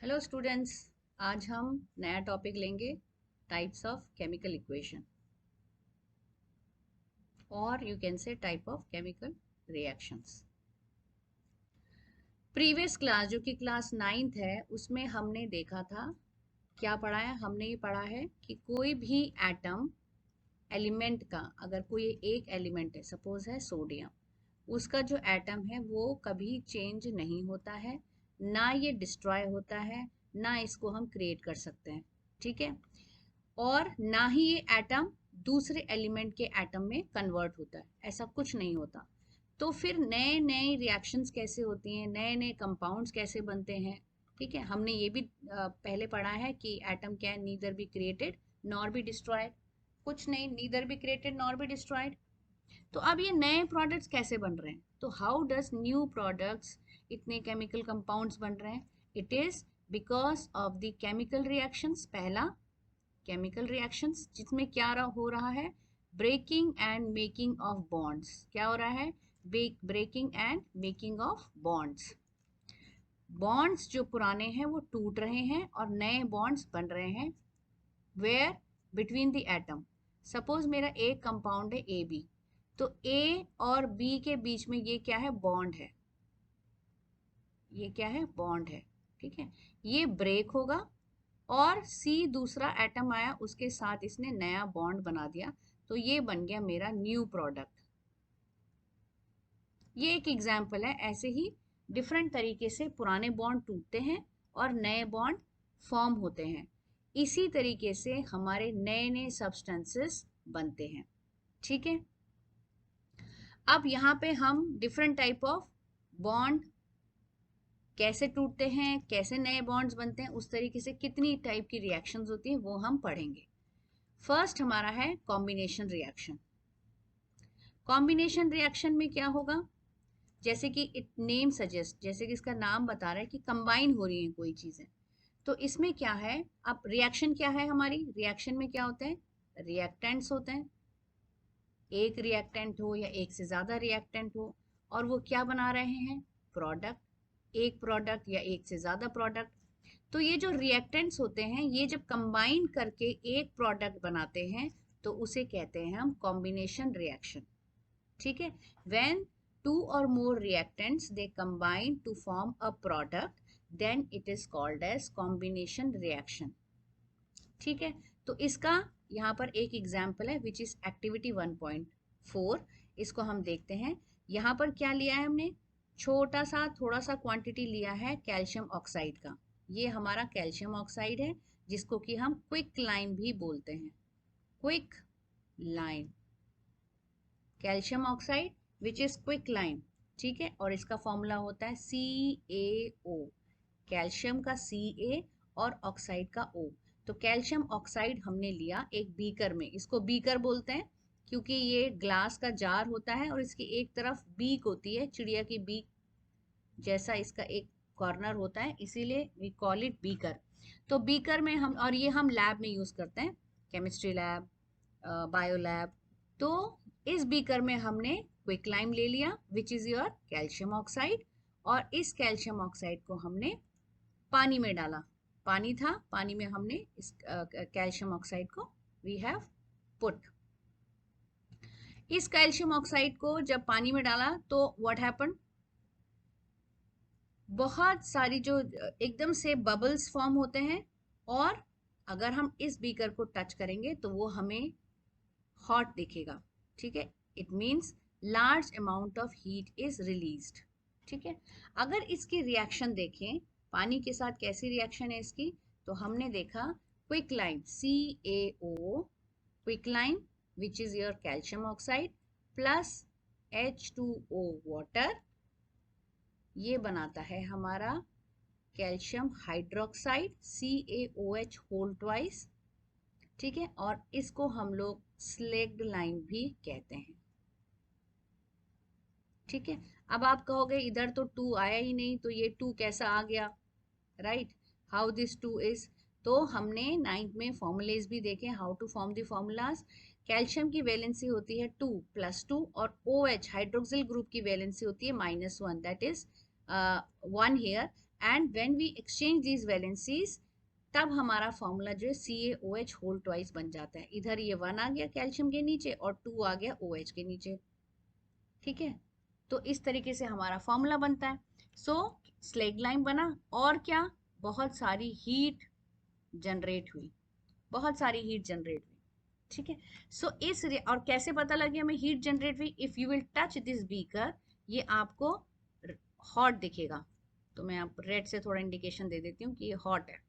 Hello students. आज हम नया टॉपिक लेंगे, टाइप्स ऑफ केमिकल इक्वेशन, और you can say type of chemical reactions. Previous class जो कि क्लास 9th है उसमें हमने देखा था, क्या पढ़ा है हमने, ये पढ़ा है कि कोई भी एटम एलिमेंट का, अगर कोई एक एलिमेंट है, सपोज है सोडियम, उसका जो एटम है वो कभी चेंज नहीं होता है, ना ये डिस्ट्रॉय होता है, ना इसको हम क्रिएट कर सकते हैं। ठीक है। और ना ही ये एटम दूसरे एलिमेंट के एटम में कन्वर्ट होता है, ऐसा कुछ नहीं होता। तो फिर नए नए रिएक्शंस कैसे होती हैं, नए नए कंपाउंड्स कैसे बनते हैं। ठीक है, हमने ये भी पहले पढ़ा है कि atom can neither be created nor be destroyed. कुछ नहीं, neither be created nor be destroyed. तो अब ये नए प्रोडक्ट्स कैसे बन रहे हैं, तो हाउ डज न्यू प्रोडक्ट्स, इतने केमिकल कंपाउंड्स बन रहे हैं। It is because of the chemical reactions. पहला, केमिकल रिएक्शंस जिसमें क्या हो रहा है, breaking and making of bonds. क्या हो रहा है, breaking and making of bonds. Bonds जो पुराने हैं वो टूट रहे हैं और नए बॉन्ड्स बन रहे हैं। Where, between the atom. Suppose मेरा एक कंपाउंड है ए बी, तो ए और बी के बीच में ये क्या है, बॉन्ड है। ये क्या है, बॉन्ड है। ठीक है, ये ब्रेक होगा और सी दूसरा एटम आया, उसके साथ इसने नया बॉन्ड बना दिया, तो ये बन गया मेरा न्यू प्रोडक्ट। ये एक एग्जाम्पल है। ऐसे ही डिफरेंट तरीके से पुराने बॉन्ड टूटते हैं और नए बॉन्ड फॉर्म होते हैं। इसी तरीके से हमारे नए नए सब्सटेंसेस बनते हैं। ठीक है। अब यहाँ पे हम डिफरेंट टाइप ऑफ बॉन्ड कैसे टूटते हैं, कैसे नए बॉन्ड्स बनते हैं, उस तरीके से कितनी टाइप की रिएक्शंस होती हैं वो हम पढ़ेंगे। फर्स्ट हमारा है कॉम्बिनेशन रिएक्शन। कॉम्बिनेशन रिएक्शन में क्या होगा, जैसे कि इट नेम सजेस्ट, जैसे कि इसका नाम बता रहा है कि कंबाइन हो रही है कोई चीजें, तो इसमें क्या है, अब रिएक्शन क्या है हमारी, रिएक्शन में क्या होते हैं, रिएक्टेंट्स होते हैं। एक रिएक्टेंट हो या एक से ज्यादा रिएक्टेंट हो, और वो क्या बना रहे हैं, प्रोडक्ट। एक प्रोडक्ट या एक से ज्यादा प्रोडक्ट। तो ये जो रिएक्टेंट्स होते हैं, ये जब कंबाइन करके एक प्रोडक्ट बनाते हैं, तो उसे कहते हैं हम कॉम्बिनेशन रिएक्शन। ठीक है, व्हेन टू और more reactants they combine to form a product, then it is called as combination reaction. ठीक है, तो इसका यहाँ पर एक एग्जाम्पल है विच इज एक्टिविटी 1.4। इसको हम देखते हैं। यहाँ पर क्या लिया है हमने, छोटा सा थोड़ा सा क्वांटिटी लिया है कैल्शियम ऑक्साइड का। ये हमारा कैल्शियम ऑक्साइड है, जिसको कि हम क्विक लाइम भी बोलते हैं। Quick lime, calcium oxide which is quick lime. ठीक है, और इसका फॉर्मूला होता है CaO, कैल्शियम का Ca और ऑक्साइड का O। तो कैल्शियम ऑक्साइड हमने लिया एक बीकर में, इसको बीकर बोलते हैं क्योंकि ये ग्लास का जार होता है और इसकी एक तरफ बीक होती है, चिड़िया की बीक जैसा इसका एक कॉर्नर होता है, इसीलिए वी कॉल इट बीकर। तो बीकर में हम, और ये हम लैब में यूज करते हैं, केमिस्ट्री लैब, बायो लैब। तो इस बीकर में हमने क्विकलाइम ले लिया विच इज योर कैल्शियम ऑक्साइड, और इस कैल्शियम ऑक्साइड को हमने पानी में डाला। पानी था, पानी में हमने इस कैल्शियम ऑक्साइड को वी हैव पुट। इस कैल्शियम ऑक्साइड को जब पानी में डाला तो व्हाट हैपन, बहुत सारी जो एकदम से बबल्स फॉर्म होते हैं, और अगर हम इस बीकर को टच करेंगे तो वो हमें हॉट दिखेगा। ठीक है, it means large amount of heat is released. ठीक है, अगर इसकी रिएक्शन देखें, पानी के साथ कैसी रिएक्शन है इसकी, तो हमने देखा quick lime CaO, quick lime which is your calcium oxide plus H2O water, ये बनाता है हमारा calcium hydroxide CaOH whole twice. ठीक है, और इसको हम लोग स्लेग्ड लाइम भी कहते हैं। ठीक है, अब आप कहोगे इधर तो 2 आया ही नहीं, तो ये 2 कैसा आ गया, राइट, हाउ दिस 2 इज। तो हमने 9th में फॉर्मूलेज भी देखे, how to form the formulas. Calcium की वैलेंसी होती है 2 + 2, और OH हाइड्रोक्सिल ग्रुप की वैलेंसी होती है -1, that is 1 here. And when we exchange these valencies तब हमारा फॉर्मूला जो है CaOH होल ट्वाइस बन जाता है। इधर ये 1 आ गया कैल्शियम के नीचे और 2 आ गया OH के नीचे। ठीक है, तो इस तरीके से हमारा फॉर्मूला बनता है। सो स्लेग लाइम बना और क्या, बहुत सारी हीट जनरेट हुई, बहुत सारी हीट जनरेट हुई। ठीक है, सो इस और कैसे पता लगे हमें हीट जनरेट हुई? If you will touch this beaker, ये आपको हॉट दिखेगा। तो मैं आप रेड से थोड़ा इंडिकेशन दे देती हूँ कि ये हॉट है।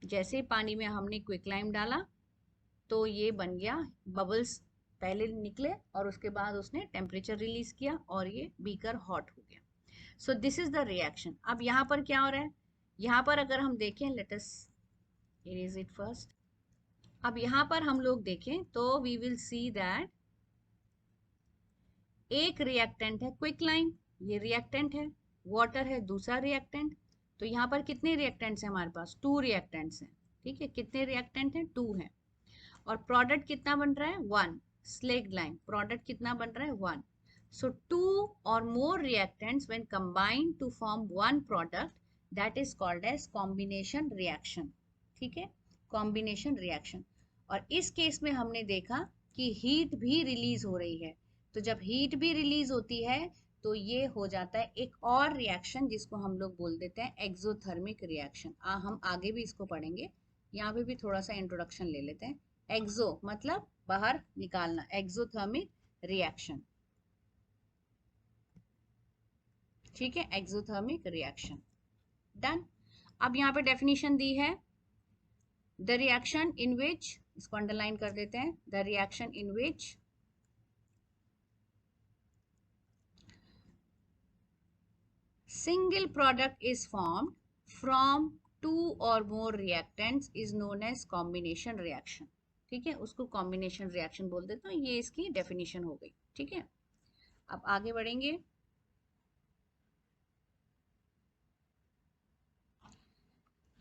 जैसे पानी में हमने क्विक लाइम डाला तो ये बन गया, बबल्स पहले निकले और उसके बाद उसने टेम्परेचर रिलीज किया और ये बीकर हॉट हो गया। So this is the reaction. अब यहाँ पर क्या हो रहा है, यहाँ पर अगर हम देखें, let us erase it first. अब यहाँ पर हम लोग देखें तो वी विल सी दैट एक रिएक्टेंट है क्विक लाइम, ये रिएक्टेंट है, वाटर है दूसरा रिएक्टेंट। तो यहाँ पर कितने रिएक्टेंट्स हैं हमारे पास? 2 रिएक्टेंट्स हैं। ठीक है, कितने रिएक्टेंट हैं? 2 हैं। और प्रोडक्ट कितना बन रहा है? 1। स्लेग लाइम प्रोडक्ट कितना बन रहा है? 1। सो 2 or more reactants when combined to form one product, that is called as combination reaction। ठीक है, कॉम्बिनेशन रिएक्शन। और इस केस में हमने देखा कि हीट भी रिलीज हो रही है। तो जब हीट भी रिलीज होती है तो ये हो जाता है एक और रिएक्शन जिसको हम लोग बोल देते हैं एक्सोथर्मिक रिएक्शन। हम आगे भी इसको पढ़ेंगे, यहाँ पे भी थोड़ा सा इंट्रोडक्शन ले लेते हैं। एक्सो मतलब बाहर निकालना, एक्सोथर्मिक रिएक्शन। ठीक है, एक्सोथर्मिक रिएक्शन डन। अब यहाँ पे डेफिनेशन दी है, द रिएक्शन इन विच, इसको अंडरलाइन कर देते हैं, the reaction in which single product is formed from 2 or more reactants is known as combination reaction। ठीक है, उसको कॉम्बिनेशन रिएक्शन बोल देते हैं। ये इसकी डेफिनेशन हो गई। ठीक है, अब आगे बढ़ेंगे।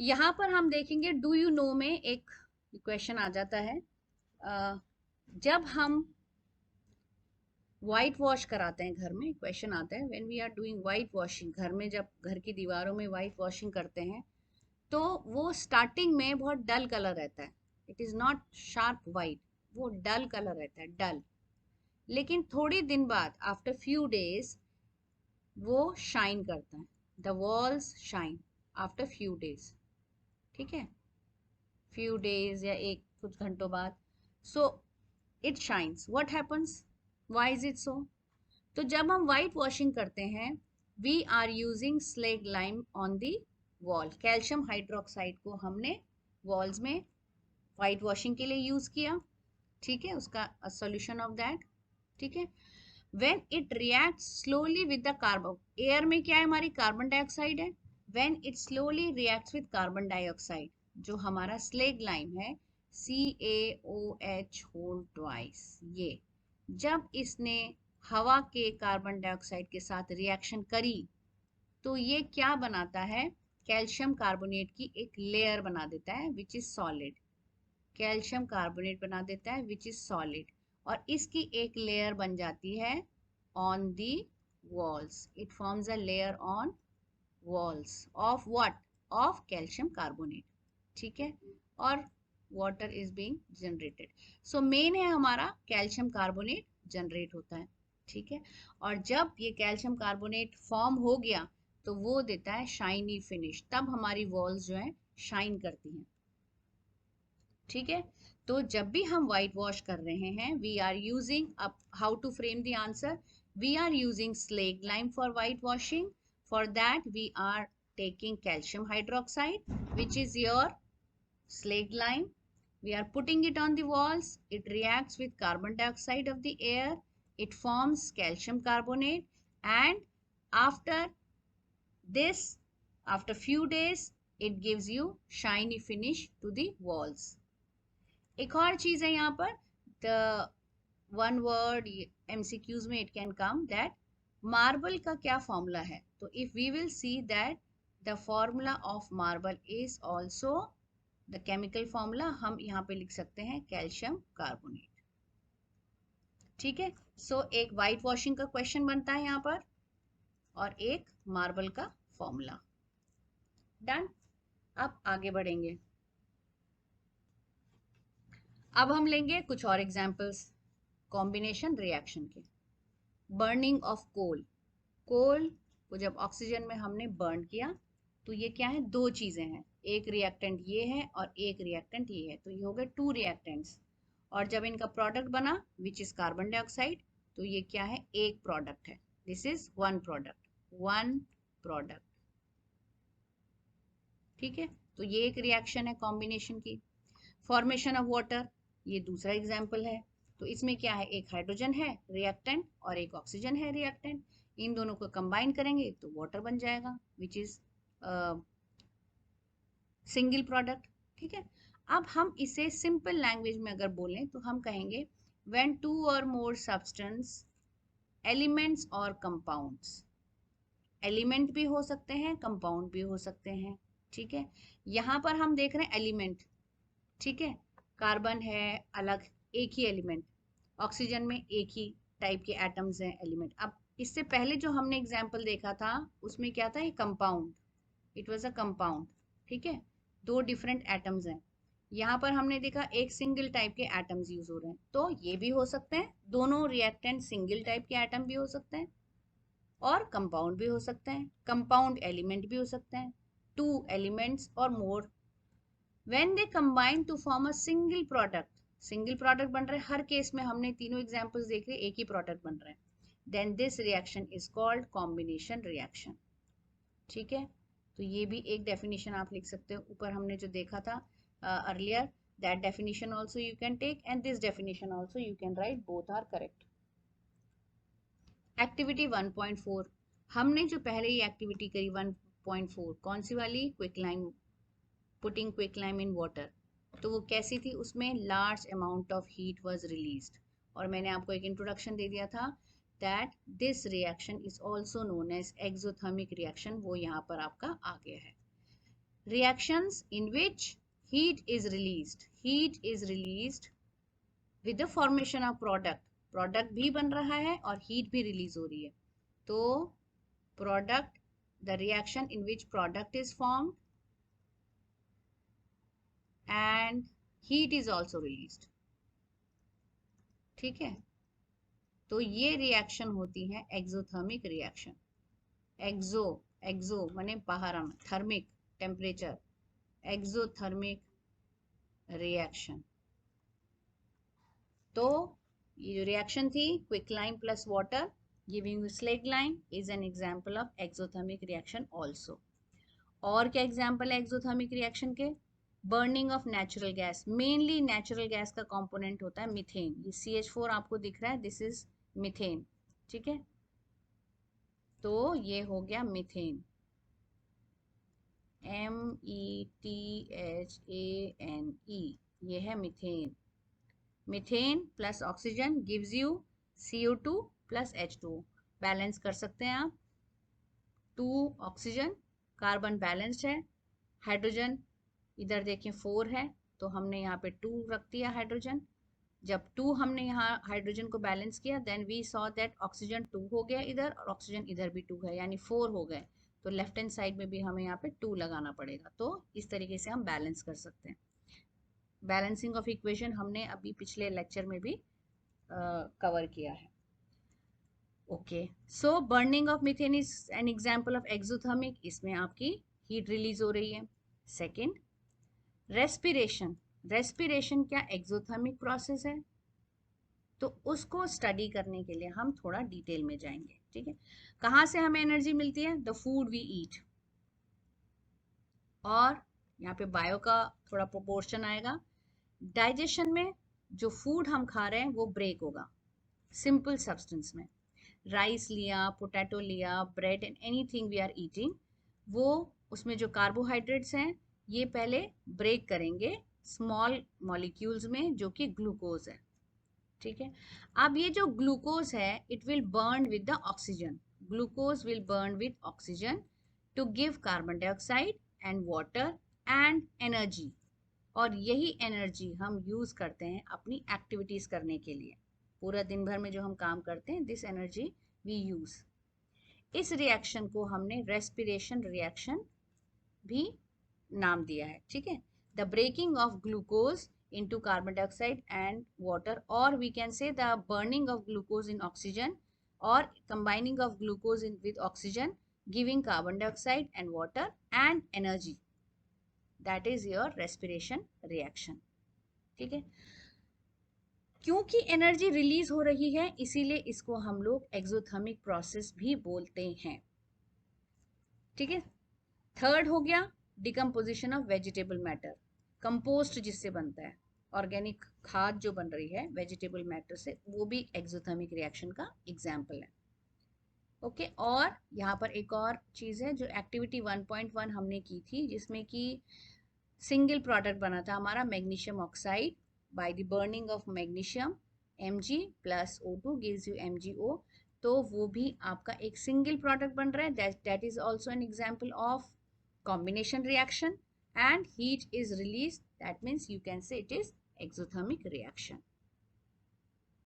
यहाँ पर हम देखेंगे डू यू नो में एक क्वेश्चन आ जाता है। जब हम व्हाइट वॉश कराते हैं घर में, क्वेश्चन आता है when we are doing white washing, घर में जब घर की दीवारों में व्हाइट वॉशिंग करते हैं तो वो स्टार्टिंग में बहुत डल कलर रहता है, it is not sharp white, वो डल कलर रहता है, डल। लेकिन थोड़ी दिन बाद आफ्टर फ्यू डेज वो शाइन करता है, the walls shine after few days. ठीक है, फ्यू डेज या एक कुछ घंटों बाद, so it shines. What happens, why is it so? तो जब हम व्हाइट वॉशिंग करते हैं we are using slaked lime on the wall. Calcium hydroxide को हमने वॉल्स में व्हाइट वॉशिंग के लिए यूज किया। ठीक है, उसका सॉल्यूशन ऑफ दैट। ठीक है, when it react slowly with the carbon, air में क्या है हमारी? कार्बन डाइऑक्साइड है। When it slowly reacts with carbon dioxide, जो हमारा स्लेग लाइम है CaOH होल ट्वाइस, ये जब इसने हवा के कार्बन डाइऑक्साइड के साथ रिएक्शन करी तो ये क्या बनाता है? कैल्शियम कार्बोनेट की एक लेयर बना देता है which is solid. Calcium carbonate बना देता है विच इज सॉलिड, और इसकी एक लेयर बन जाती है on the walls. It forms a layer on walls of what? Of calcium carbonate. ठीक है, और water is being generated. So main है हमारा कैल्शियम कार्बोनेट जनरेट होता है। ठीक है, और जब ये कैल्शियम कार्बोनेट फॉर्म हो गया तो वो देता है शाइनी फिनिश, तब हमारी वॉल्स जो है शाइन करती हैं। ठीक है, तो जब भी हम व्हाइट वॉश कर रहे हैं वी आर यूजिंग, अब how to frame the answer, we are using slaked lime for white washing. For that we are taking calcium hydroxide which is your slag lime. We are putting it on the walls. It reacts with carbon dioxide of the air. It forms calcium carbonate, and after this, after few days, it gives you shiny finish to the walls. एक और चीज है यहाँ पर, the one word MCQs में it can come that marble का क्या formula है? तो if we will see that the formula of marble is also the chemical formula, हम यहाँ पे लिख सकते हैं कैल्शियम कार्बोनेट। ठीक है, सो एक व्हाइट वॉशिंग का क्वेश्चन बनता है यहाँ पर और एक मार्बल का फॉर्मूला। डन। अब आगे बढ़ेंगे। अब हम लेंगे कुछ और एग्जांपल्स कॉम्बिनेशन रिएक्शन के। Burning of coal. कोल को जब ऑक्सीजन में हमने बर्न किया तो ये क्या है, दो चीजें हैं, एक रिएक्टेंट ये है और एक रिएक्टेंट ये है, तो ये हो गए टू रिएक्टेंट्स। और जब इनका प्रोडक्ट बना विच इज कार्बन डाइऑक्साइड, तो ये क्या है, एक प्रोडक्ट है। This is one product, one product. ठीक है, तो ये एक रिएक्शन है कॉम्बिनेशन की। फॉर्मेशन ऑफ वाटर, ये दूसरा एग्जाम्पल है। तो इसमें क्या है, एक हाइड्रोजन है रिएक्टेंट और एक ऑक्सीजन है रिएक्टेंट। इन दोनों को कंबाइन करेंगे तो वाटर बन जाएगा विच इज सिंगल प्रोडक्ट। ठीक है, अब हम इसे सिंपल लैंग्वेज में अगर बोलें तो हम कहेंगे व्हेन टू और मोर सब्सटेंस, एलिमेंट्स और कंपाउंड्स। एलिमेंट भी हो सकते हैं, कंपाउंड भी हो सकते हैं। ठीक है, यहाँ पर हम देख रहे हैं एलिमेंट। ठीक है, कार्बन है अलग, एक ही एलिमेंट। ऑक्सीजन में एक ही टाइप के एटम्स हैं एलिमेंट। अब इससे पहले जो हमने एग्जाम्पल देखा था उसमें क्या था, ये compound, it was a compound. ठीक है, दो डिफरेंट एटम्स हैं। यहाँ पर हमने देखा एक सिंगल टाइप के एटम्स यूज हो रहे हैं, तो ये भी हो सकते हैं, दोनों रिएक्टेंट सिंगल टाइप के एटम भी हो सकते हैं और कंपाउंड भी हो सकते हैं, कंपाउंड एलिमेंट भी हो सकते हैं, टू एलिमेंट्स और मोर। when they combine to form a single product, single product बन रहे हैं हर केस में, हमने तीनों एग्जांपल्स देख रहे, एक ही प्रोडक्ट बन रहे हैं, then this reaction is called combination reaction. ठीक है, तो ये भी एक डेफिनेशन आप लिख सकते हो। ऊपर हमने जो देखा था earlier, that definition also you can take and this definition also you can write, both are correct. Activity 1.4, हमने जो पहले ही एक्टिविटी करी 1.4, कौन सी वाली, quick lime, putting quick lime in water, तो वो कैसी थी, उसमें large amount of heat was released. और मैंने आपको एक इंट्रोडक्शन दे दिया था that this reaction is also known as exothermic reaction, वो यहाँ पर आपका आ गया है। Reactions in which heat is released with the formation of product, product भी बन रहा है और हीट भी रिलीज हो रही है, तो product, the reaction in which product is formed and heat is also released। ठीक है, तो ये रिएक्शन होती है एक्सोथर्मिक रिएक्शन। एक्सो, एक्सो माने बाहर आना, थर्मिक टेम्परेचर, एक्सोथर्मिक रिएक्शन। तो ये जो रिएक्शन थी quick lime plus water giving slaked lime is an example of exothermic reaction also. और क्या एग्जांपल है एक्सोथर्मिक रिएक्शन के, burning of natural gas, mainly natural gas का कंपोनेंट होता है मीथेन, ये CH4 आपको दिख रहा है, दिस इज मीथेन। ठीक है, तो ये हो गया मीथेन, METHANE, ये है methane. Methane plus oxygen gives you CO2 plus H2O, balance कर सकते हैं आप, 2 ऑक्सीजन, कार्बन बैलेंस्ड है, हाइड्रोजन इधर देखें 4 है, तो हमने यहाँ पे 2 रख दिया हाइड्रोजन। जब 2 हमने यहाँ हाइड्रोजन को बैलेंस किया, then we saw that oxygen 2 हो गया इधर और ऑक्सीजन इधर भी 2 है, यानी 4 हो गए, तो लेफ्ट हैंड साइड में भी हमें यहाँ पे 2 लगाना पड़ेगा। तो इस तरीके से हम बैलेंस कर सकते हैं। बैलेंसिंग ऑफ इक्वेशन हमने अभी पिछले लेक्चर में भी कवर किया है। Okay, so burning of methane is an example of exothermic, इसमें आपकी हीट रिलीज हो रही है। सेकेंड, रेस्पिरेशन, रेस्पिरेशन क्या एक्सोथर्मिक प्रोसेस है, तो उसको स्टडी करने के लिए हम थोड़ा डिटेल में जाएंगे। ठीक है, कहाँ से हमें एनर्जी मिलती है, द फूड वी ईट, और यहाँ पे बायो का थोड़ा प्रोपोर्शन आएगा। डाइजेशन में जो फूड हम खा रहे हैं वो ब्रेक होगा सिंपल सब्सटेंस में, राइस लिया, पोटैटो लिया, bread and anything we are eating, वो उसमें जो कार्बोहाइड्रेट्स हैं ये पहले ब्रेक करेंगे स्मॉल मॉलिक्यूल्स में जो कि ग्लूकोज है। ठीक है, अब ये जो ग्लूकोज है it will burn with the oxygen, glucose will burn with oxygen to give carbon dioxide and water and energy, और यही एनर्जी हम यूज करते हैं अपनी एक्टिविटीज करने के लिए। पूरा दिन भर में जो हम काम करते हैं, दिस एनर्जी वी यूज। इस रिएक्शन को हमने रेस्पिरेशन रिएक्शन भी नाम दिया है, ठीक है। The breaking of glucose into carbon dioxide and water, or we can say the burning of glucose in oxygen, or combining of glucose with oxygen, giving carbon dioxide and water and energy. That is your respiration reaction, ठीक है। क्योंकि energy release हो रही है इसीलिए इसको हम लोग एक्सोथर्मिक प्रोसेस भी बोलते हैं, ठीक है। थर्ड हो गया decomposition of vegetable matter, compost जिससे बनता है, ऑर्गेनिक खाद जो बन रही है वेजिटेबल मैटर से, वो भी एक्सोथर्मिक रिएक्शन का एग्जाम्पल है। ओके और यहाँ पर एक और चीज़ है जो एक्टिविटी 1.1 हमने की थी, जिसमें कि सिंगल प्रोडक्ट बना था हमारा magnesium oxide by the burning of magnesium Mg plus O2 gives you MgO। तो वो भी आपका एक सिंगल प्रोडक्ट बन रहा है, that is also an example of combination reaction, and heat is released, that means you can say it is exothermic reaction.